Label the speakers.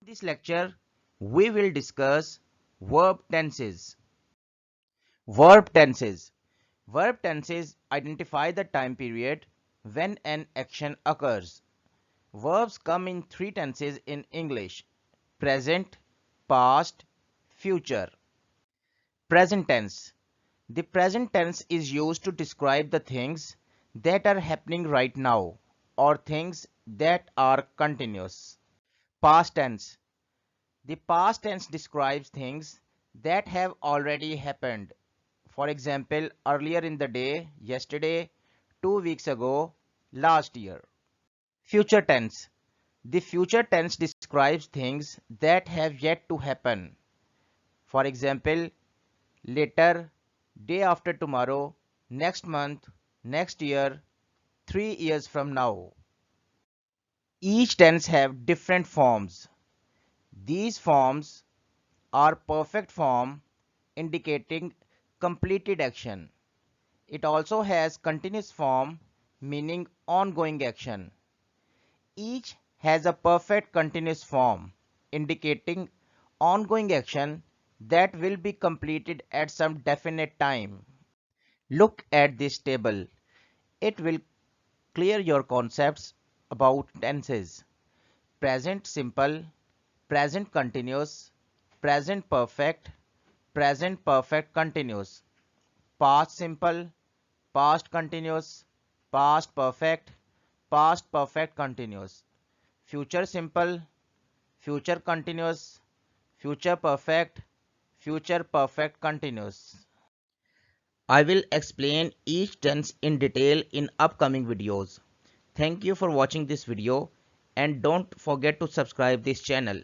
Speaker 1: this lecture, we will discuss verb tenses. Verb tenses. Verb tenses identify the time period when an action occurs. Verbs come in three tenses in English: present, past, future. Present tense. The present tense is used to describe the things that are happening right now or things that are continuous. Past tense. The past tense describes things that have already happened. For example, earlier in the day, yesterday, 2 weeks ago, last year. Future tense. The future tense describes things that have yet to happen. For example, later, day after tomorrow, next month, next year, 3 years from now. Each tense have different forms. These forms are perfect form indicating completed action. It also has continuous form meaning ongoing action. Each has a perfect continuous form indicating ongoing action that will be completed at some definite time. Look at this table. It will clear your concepts about tenses. Present simple, present continuous, present perfect continuous, past simple, past continuous, past perfect continuous, future simple, future continuous, future perfect continuous. I will explain each tense in detail in upcoming videos. Thank you for watching this video and don't forget to subscribe this channel.